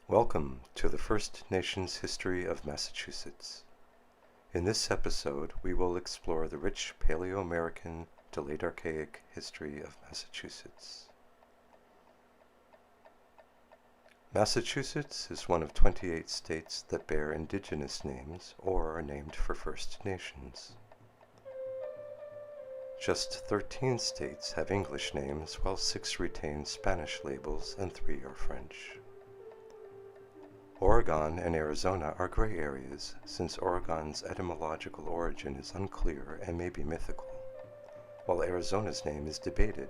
Welcome to the First Nations History of Massachusetts. In this episode, we will explore the rich Paleo-American to Late Archaic history of Massachusetts. Massachusetts is one of 28 states that bear Indigenous names or are named for First Nations. Just 13 states have English names, while 6 retain Spanish labels and 3 are French. Oregon and Arizona are gray areas, since Oregon's etymological origin is unclear and may be mythical, while Arizona's name is debated,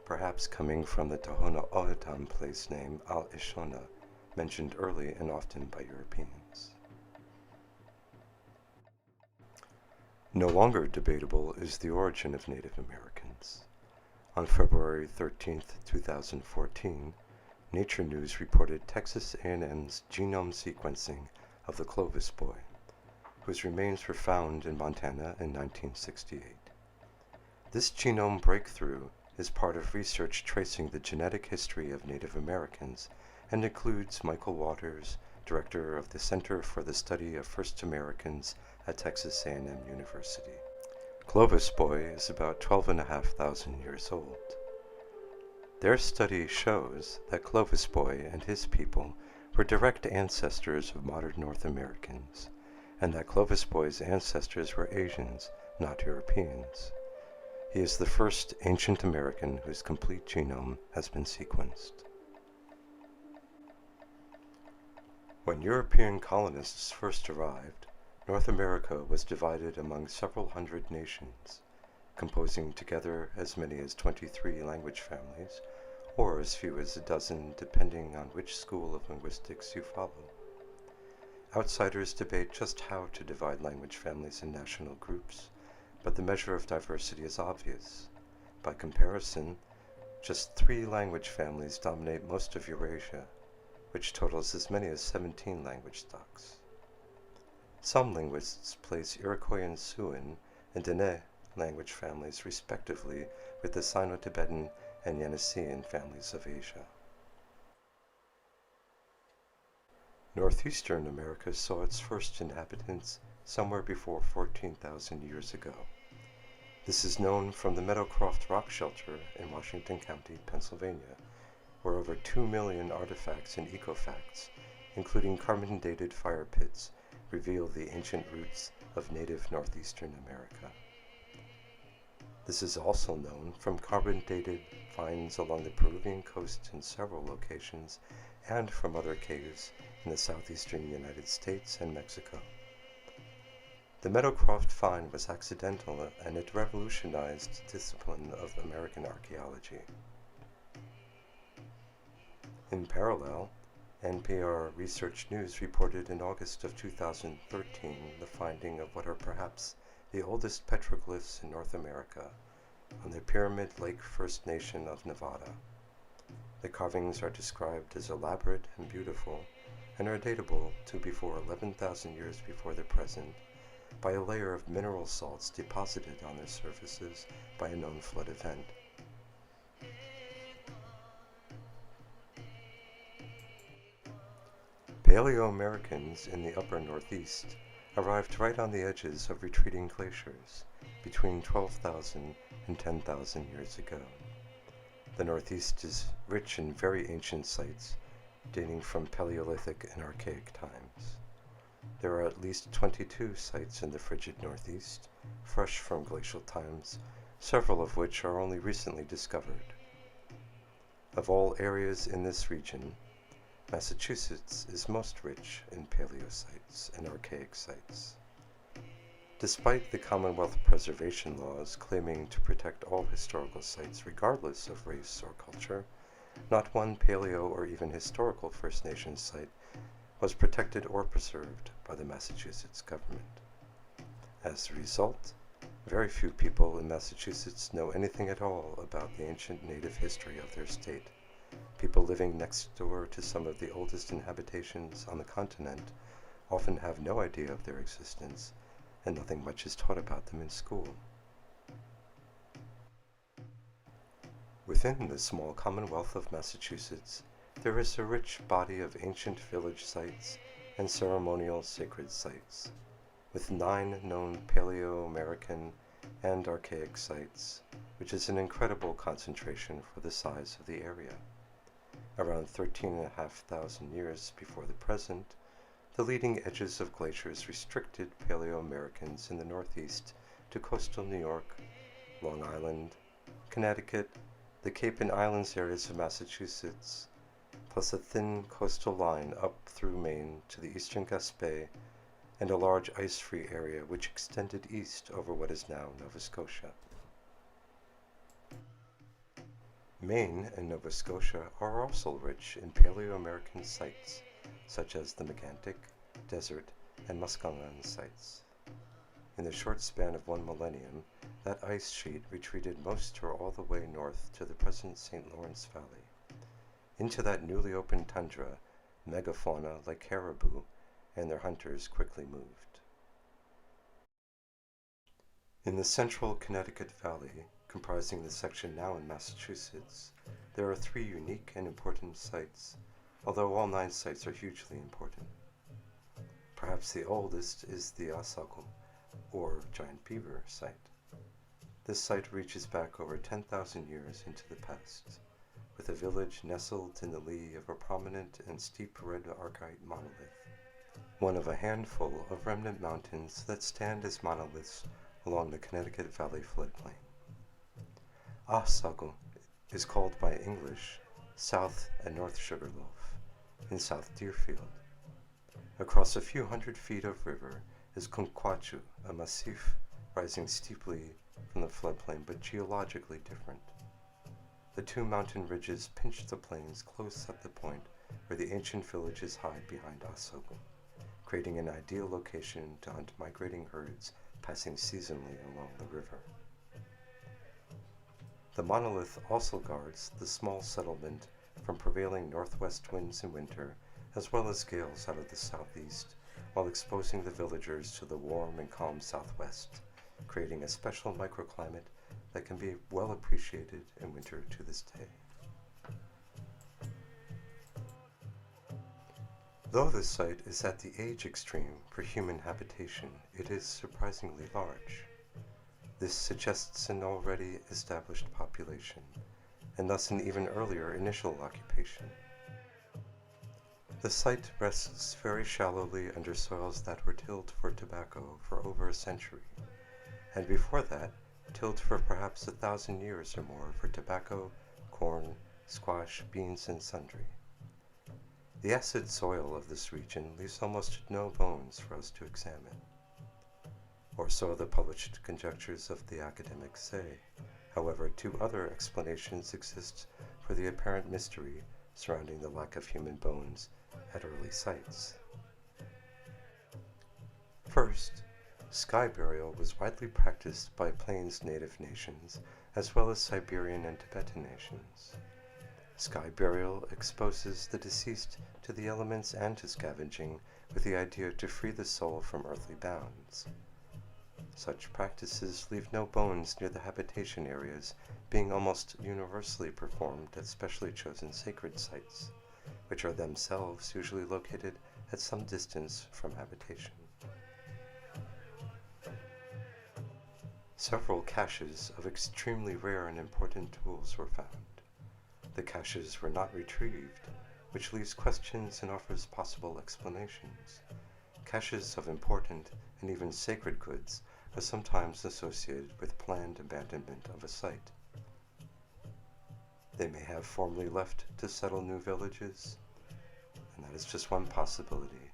perhaps coming from the Tohono O'odham place name Al-Ishona, mentioned early and often by Europeans. No longer debatable is the origin of Native Americans. On February 13, 2014, Nature News reported Texas A&M's genome sequencing of the Clovis boy, whose remains were found in Montana in 1968. This genome breakthrough is part of research tracing the genetic history of Native Americans and includes Michael Waters, director of the Center for the Study of First Americans at Texas A&M University. Clovis boy is about 12,500 years old. Their study shows that Clovis boy and his people were direct ancestors of modern North Americans, and that Clovis boy's ancestors were Asians, not Europeans. He is the first ancient American whose complete genome has been sequenced. When European colonists first arrived, North America was divided among several hundred nations, composing together as many as 23 language families, or as few as a dozen depending on which school of linguistics you follow. Outsiders debate just how to divide language families in national groups, but the measure of diversity is obvious. By comparison, just 3 language families dominate most of Eurasia, which totals as many as 17 language stocks. Some linguists place Iroquois and Siouan and Dene language families respectively with the Sino-Tibetan and Yeniseian families of Asia. Northeastern America saw its first inhabitants somewhere before 14,000 years ago. This is known from the Meadowcroft Rock Shelter in Washington County, Pennsylvania, where over 2 million artifacts and ecofacts, including carbon-dated fire pits, reveal the ancient roots of native northeastern America. This is also known from carbon-dated finds along the Peruvian coast in several locations and from other caves in the southeastern United States and Mexico. The Meadowcroft find was accidental and it revolutionized the discipline of American archaeology. In parallel, NPR Research News reported in August of 2013 the finding of what are perhaps the oldest petroglyphs in North America on the Pyramid Lake First Nation of Nevada. The carvings are described as elaborate and beautiful and are datable to before 11,000 years before the present by a layer of mineral salts deposited on their surfaces by a known flood event. Paleo-Americans in the upper Northeast arrived right on the edges of retreating glaciers between 12,000 and 10,000 years ago. The Northeast is rich in very ancient sites dating from Paleolithic and Archaic times. There are at least 22 sites in the frigid Northeast, fresh from glacial times, several of which are only recently discovered. Of all areas in this region, Massachusetts is most rich in paleo sites and archaic sites. Despite the Commonwealth preservation laws claiming to protect all historical sites regardless of race or culture, not one paleo or even historical First Nations site was protected or preserved by the Massachusetts government. As a result, very few people in Massachusetts know anything at all about the ancient native history of their state. People living next door to some of the oldest inhabitations on the continent often have no idea of their existence, and nothing much is taught about them in school. Within the small Commonwealth of Massachusetts, there is a rich body of ancient village sites and ceremonial sacred sites, with 9 known Paleo-American and Archaic sites, which is an incredible concentration for the size of the area. Around 13,500 years before the present, the leading edges of glaciers restricted Paleo-Americans in the Northeast to coastal New York, Long Island, Connecticut, the Cape and Islands areas of Massachusetts, plus a thin coastal line up through Maine to the eastern Gaspé, and a large ice-free area which extended east over what is now Nova Scotia. Maine and Nova Scotia are also rich in Paleo-American sites, such as the Megantic, Desert, and Muscongan sites. In the short span of 1 millennium, that ice sheet retreated most or all the way north to the present St. Lawrence Valley. Into that newly opened tundra, megafauna like caribou and their hunters quickly moved. In the central Connecticut Valley, comprising the section now in Massachusetts, there are 3 unique and important sites, although all 9 sites are hugely important. Perhaps the oldest is the Osago, or Giant Beaver site. This site reaches back over 10,000 years into the past, with a village nestled in the lee of a prominent and steep red Archaec monolith, one of a handful of remnant mountains that stand as monoliths along the Connecticut Valley floodplain. Osago is called by English South and North Sugarloaf in South Deerfield. Across a few hundred feet of river is Kunquachu, a massif rising steeply from the floodplain but geologically different. The 2 mountain ridges pinch the plains close at the point where the ancient villages hide behind Osago, creating an ideal location to hunt migrating herds passing seasonally along the river. The monolith also guards the small settlement from prevailing northwest winds in winter, as well as gales out of the southeast, while exposing the villagers to the warm and calm southwest, creating a special microclimate that can be well appreciated in winter to this day. Though this site is at the age extreme for human habitation, it is surprisingly large. This suggests an already established population, and thus an even earlier initial occupation. The site rests very shallowly under soils that were tilled for tobacco for over a century, and before that, tilled for perhaps 1,000 years or more for tobacco, corn, squash, beans, and sundry. The acid soil of this region leaves almost no bones for us to examine. Or so the published conjectures of the academics say. However, 2 other explanations exist for the apparent mystery surrounding the lack of human bones at early sites. First, sky burial was widely practiced by Plains native nations, as well as Siberian and Tibetan nations. Sky burial exposes the deceased to the elements and to scavenging, with the idea to free the soul from earthly bounds. Such practices leave no bones near the habitation areas, being almost universally performed at specially chosen sacred sites, which are themselves usually located at some distance from habitation. Several caches of extremely rare and important tools were found. The caches were not retrieved, which leaves questions and offers possible explanations. Caches of important and even sacred goods are sometimes associated with planned abandonment of a site. They may have formerly left to settle new villages, and that is just one possibility.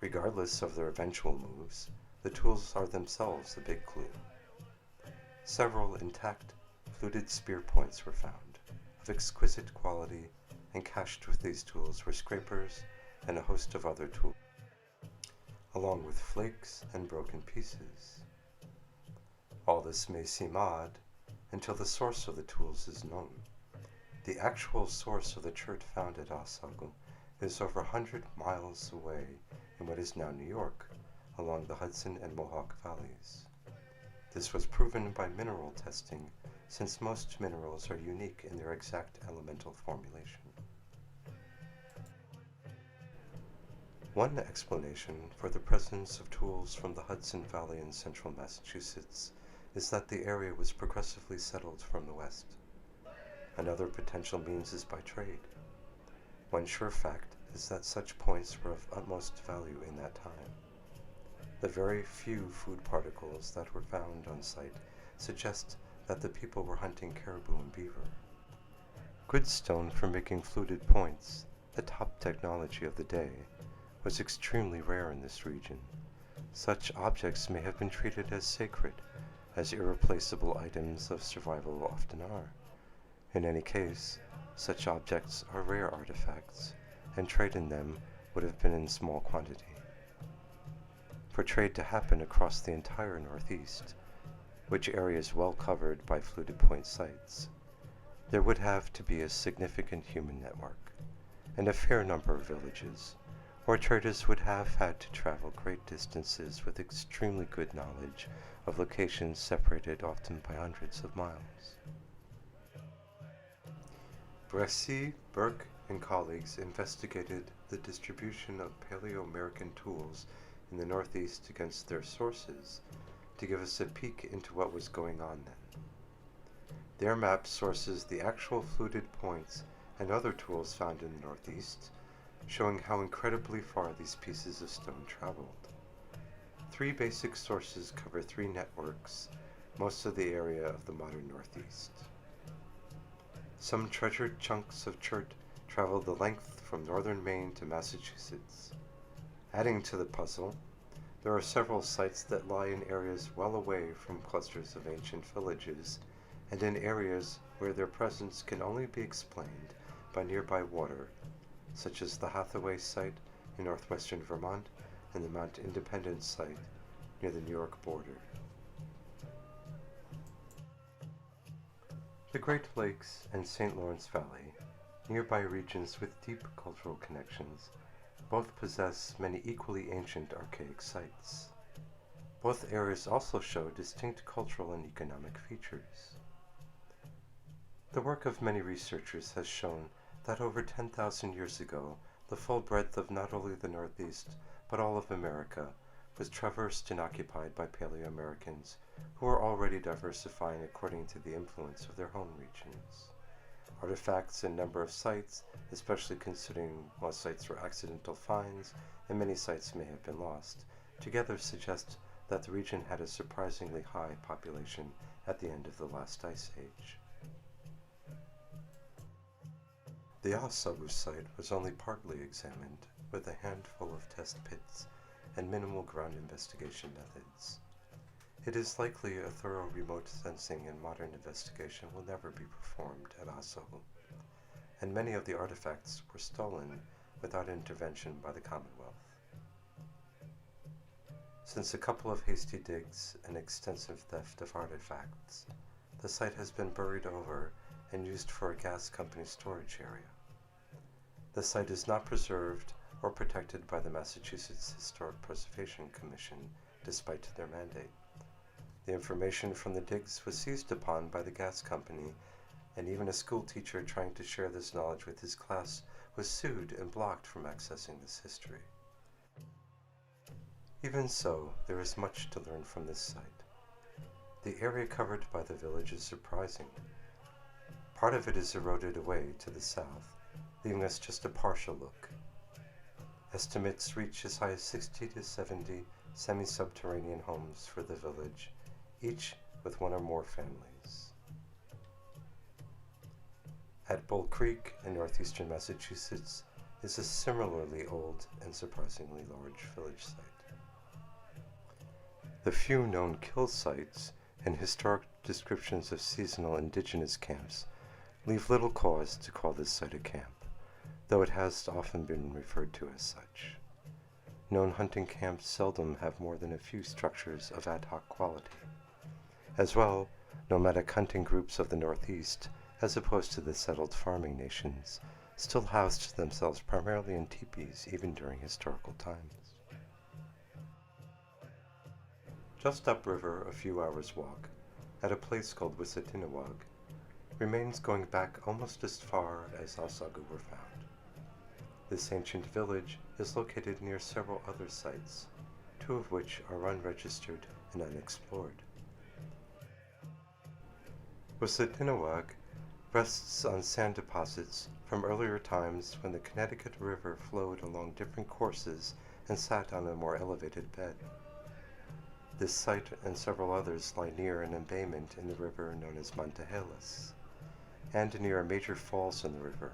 Regardless of their eventual moves, the tools are themselves a big clue. Several intact, fluted spear points were found, of exquisite quality, and cached with these tools were scrapers and a host of other tools, along with flakes and broken pieces. All this may seem odd until the source of the tools is known. The actual source of the chert found at Osago is over 100 miles away in what is now New York, along the Hudson and Mohawk valleys. This was proven by mineral testing, since most minerals are unique in their exact elemental formulation. One explanation for the presence of tools from the Hudson Valley in central Massachusetts is that the area was progressively settled from the west. Another potential means is by trade. One sure fact is that such points were of utmost value in that time. The very few food particles that were found on site suggest that the people were hunting caribou and beaver. Good stone for making fluted points, the top technology of the day, was extremely rare in this region. Such objects may have been treated as sacred, as irreplaceable items of survival often are. In any case, such objects are rare artifacts, and trade in them would have been in small quantity. For trade to happen across the entire Northeast, which area is well covered by fluted point sites, there would have to be a significant human network, and a fair number of villages, or traders would have had to travel great distances with extremely good knowledge of locations separated often by hundreds of miles. Bressi, Burke, and colleagues investigated the distribution of Paleo-American tools in the Northeast against their sources to give us a peek into what was going on then. Their map sources the actual fluted points and other tools found in the Northeast, showing how incredibly far these pieces of stone traveled. Three basic sources cover three networks, most of the area of the modern Northeast. Some treasured chunks of chert traveled the length from northern Maine to Massachusetts. Adding to the puzzle, there are several sites that lie in areas well away from clusters of ancient villages, and in areas where their presence can only be explained by nearby water, such as the Hathaway site in northwestern Vermont and the Mount Independence site near the New York border. The Great Lakes and St. Lawrence Valley, nearby regions with deep cultural connections, both possess many equally ancient archaic sites. Both areas also show distinct cultural and economic features. The work of many researchers has shown that over 10,000 years ago, the full breadth of not only the Northeast, but all of America, was traversed and occupied by Paleo-Americans who were already diversifying according to the influence of their home regions. Artifacts and number of sites, especially considering most sites were accidental finds and many sites may have been lost, together suggest that the region had a surprisingly high population at the end of the last ice age. The Osabu site was only partly examined, with a handful of test pits and minimal ground investigation methods. It is likely a thorough remote sensing and modern investigation will never be performed at Osabu, and many of the artifacts were stolen without intervention by the Commonwealth. Since a couple of hasty digs and extensive theft of artifacts, the site has been buried over and used for a gas company storage area. The site is not preserved or protected by the Massachusetts Historic Preservation Commission, despite their mandate. The information from the digs was seized upon by the gas company, and even a school teacher trying to share this knowledge with his class was sued and blocked from accessing this history. Even so, there is much to learn from this site. The area covered by the village is surprising. Part of it is eroded away to the south, leaving us just a partial look. Estimates reach as high as 60 to 70 semi-subterranean homes for the village, each with one or more families. At Bull Creek in northeastern Massachusetts is a similarly old and surprisingly large village site. The few known kill sites and historic descriptions of seasonal indigenous camps leave little cause to call this site a camp, though it has often been referred to as such. Known hunting camps seldom have more than a few structures of ad hoc quality. As well, nomadic hunting groups of the Northeast, as opposed to the settled farming nations, still housed themselves primarily in teepees even during historical times. Just upriver, a few hours' walk, at a place called Wissatinawag, remains going back almost as far as Osagu were found. This ancient village is located near several other sites, two of which are unregistered and unexplored. Wissatinnawag rests on sand deposits from earlier times when the Connecticut River flowed along different courses and sat on a more elevated bed. This site and several others lie near an embayment in the river known as Montehelas, and near major falls in the river,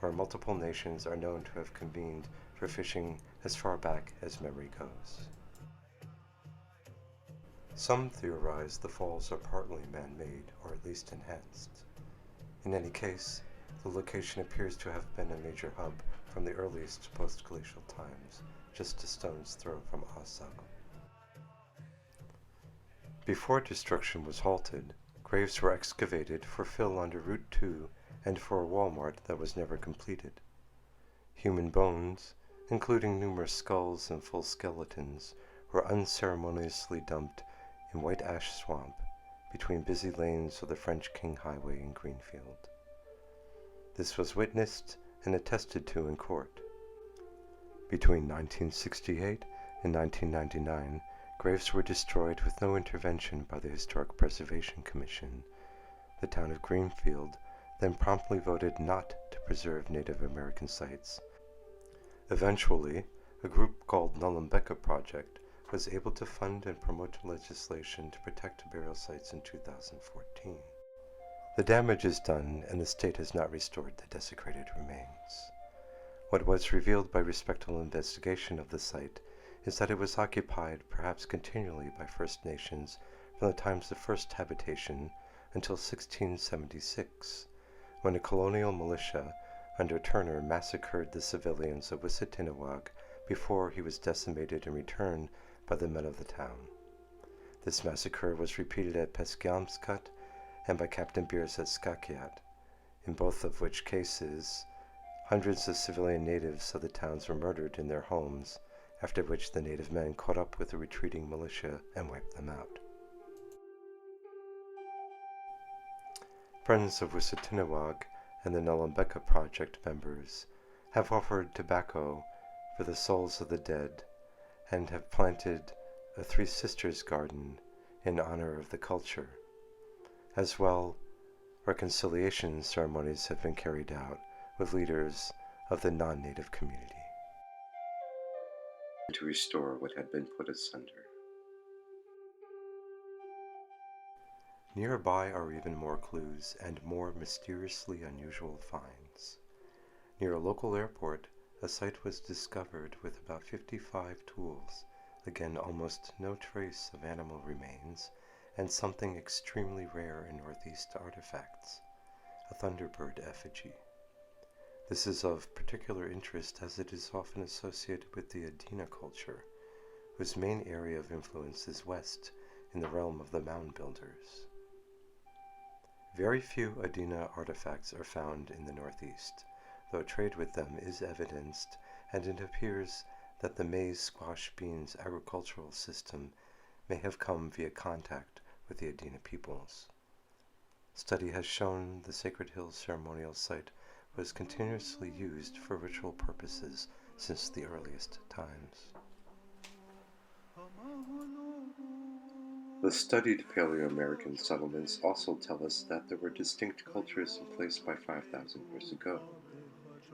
where multiple nations are known to have convened for fishing as far back as memory goes. Some theorize the falls are partly man-made, or at least enhanced. In any case, the location appears to have been a major hub from the earliest post-glacial times, just a stone's throw from Asau. Before destruction was halted, graves were excavated for fill under Route 2 and for a Walmart that was never completed. Human bones, including numerous skulls and full skeletons, were unceremoniously dumped in white ash swamp between busy lanes of the French King Highway in Greenfield. This was witnessed and attested to in court. Between 1968 and 1999, graves were destroyed with no intervention by the Historic Preservation Commission. The town of Greenfield then promptly voted not to preserve Native American sites. Eventually, a group called Nullambeka Project was able to fund and promote legislation to protect burial sites in 2014. The damage is done, and the state has not restored the desecrated remains. What was revealed by respectful investigation of the site is that it was occupied, perhaps continually, by First Nations from the times of first habitation until 1676, when a colonial militia under Turner massacred the civilians of Wissatinnawag before he was decimated in return by the men of the town. This massacre was repeated at Peskiamscut and by Captain Beers at Skakiat, in both of which cases hundreds of civilian natives of the towns were murdered in their homes, after which the native men caught up with the retreating militia and wiped them out. Friends of Wissatinnawag and the Nullambeka Project members have offered tobacco for the souls of the dead and have planted a Three Sisters garden in honor of the culture. As well, reconciliation ceremonies have been carried out with leaders of the non-native community to restore what had been put asunder. Nearby are even more clues and more mysteriously unusual finds. Near a local airport, a site was discovered with about 55 tools, again almost no trace of animal remains, and something extremely rare in Northeast artifacts, a thunderbird effigy. This is of particular interest as it is often associated with the Adena culture, whose main area of influence is west in the realm of the mound builders. Very few Adena artifacts are found in the Northeast, though trade with them is evidenced, and it appears that the maize, squash, beans agricultural system may have come via contact with the Adena peoples. Study has shown the Sacred Hills ceremonial site was continuously used for ritual purposes since the earliest times. The studied Paleo-American settlements also tell us that there were distinct cultures in place by 5,000 years ago.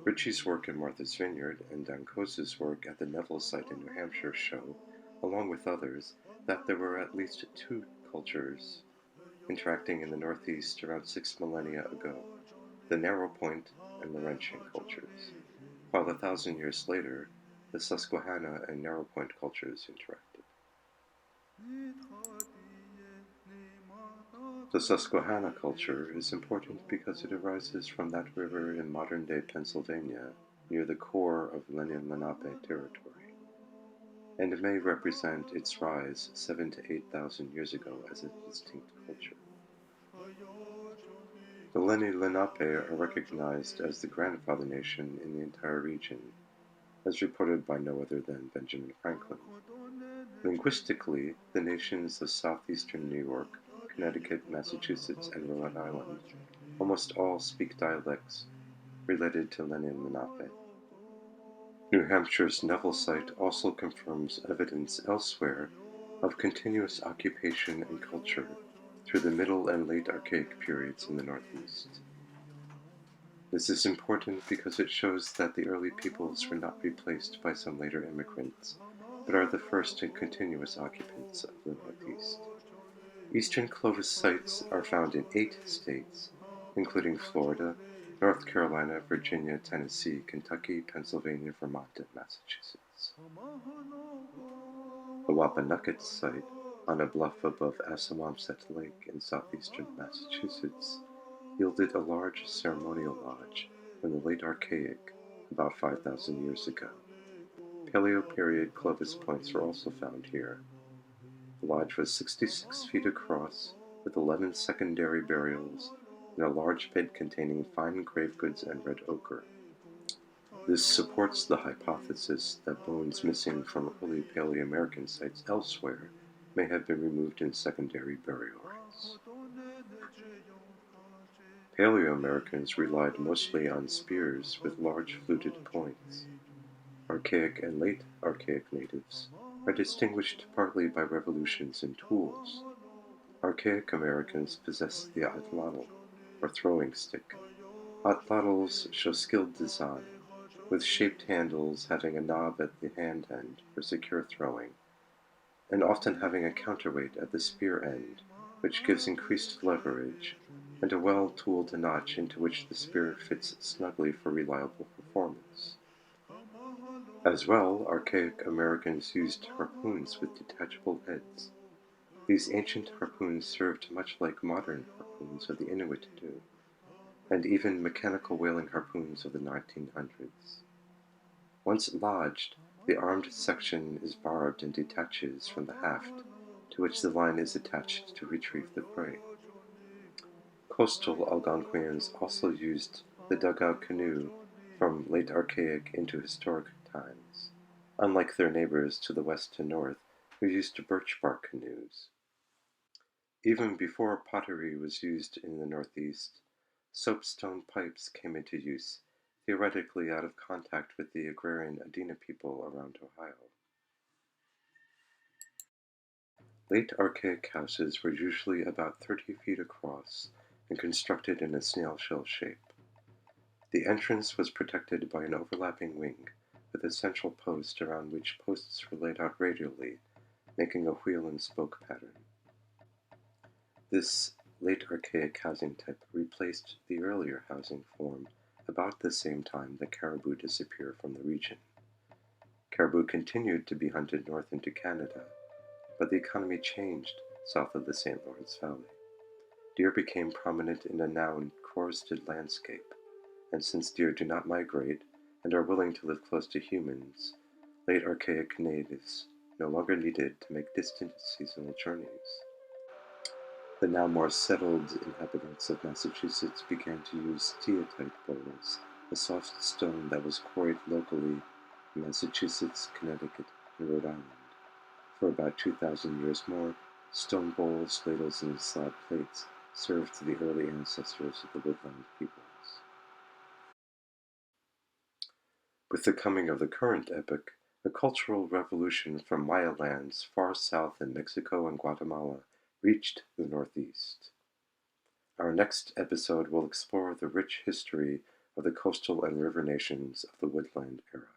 Ritchie's work in Martha's Vineyard and Dancose's work at the Neville site in New Hampshire show, along with others, that there were at least two cultures interacting in the Northeast around 6 millennia ago, the Narrow Point and Laurentian cultures, while 1,000 years later, the Susquehanna and Narrow Point cultures interacted. The Susquehanna culture is important because it arises from that river in modern-day Pennsylvania, near the core of Lenni-Lenape territory, and may represent its rise 7,000 to 8,000 years ago as a distinct culture. The Lenni-Lenape are recognized as the grandfather nation in the entire region, as reported by no other than Benjamin Franklin. Linguistically, the nations of southeastern New York, Connecticut, Massachusetts, and Rhode Island almost all speak dialects related to Lenni-Lenape. New Hampshire's Neville site also confirms evidence elsewhere of continuous occupation and culture through the Middle and Late Archaic periods in the Northeast. This is important because it shows that the early peoples were not replaced by some later immigrants, but are the first and continuous occupants of the Northeast. Eastern Clovis sites are found in 8 states, including Florida, North Carolina, Virginia, Tennessee, Kentucky, Pennsylvania, Vermont, and Massachusetts. The Wapanukket site, on a bluff above Assawamsett Lake in southeastern Massachusetts, yielded a large ceremonial lodge from the late Archaic, about 5,000 years ago. Paleo-period Clovis points were also found here. The lodge was 66 feet across, with 11 secondary burials and a large pit containing fine grave goods and red ochre. This supports the hypothesis that bones missing from early Paleoamerican sites elsewhere may have been removed in secondary burial rites. Paleoamericans relied mostly on spears with large fluted points. Archaic and Late Archaic natives are distinguished partly by revolutions in tools. Archaic Americans possessed the atlatl, or throwing stick. Atlatls show skilled design, with shaped handles having a knob at the hand end for secure throwing, and often having a counterweight at the spear end, which gives increased leverage, and a well-tooled notch into which the spear fits snugly for reliable performance. As well, Archaic Americans used harpoons with detachable heads. These ancient harpoons served much like modern harpoons of the Inuit do, and even mechanical whaling harpoons of the 1900s. Once lodged, the armed section is barbed and detaches from the haft, to which the line is attached to retrieve the prey. Coastal Algonquians also used the dugout canoe from late Archaic into historic times, unlike their neighbors to the west and north, who used birch bark canoes. Even before pottery was used in the Northeast, soapstone pipes came into use, theoretically out of contact with the agrarian Adena people around Ohio. Late Archaic houses were usually about 30 feet across and constructed in a snail shell shape. The entrance was protected by an overlapping wing with a central post around which posts were laid out radially, making a wheel and spoke pattern. This late Archaic housing type replaced the earlier housing form about the same time that caribou disappeared from the region. Caribou continued to be hunted north into Canada, but the economy changed south of the St. Lawrence Valley. Deer became prominent in a now forested landscape, and since deer do not migrate and are willing to live close to humans, late Archaic natives no longer needed to make distant seasonal journeys. The now more settled inhabitants of Massachusetts began to use steatite bowls, a soft stone that was quarried locally in Massachusetts, Connecticut, and Rhode Island. For about 2,000 years more, stone bowls, ladles, and slab plates served the early ancestors of the woodland peoples. With the coming of the current epoch, a cultural revolution from Maya lands far south in Mexico and Guatemala reached the Northeast. Our next episode will explore the rich history of the coastal and river nations of the woodland era.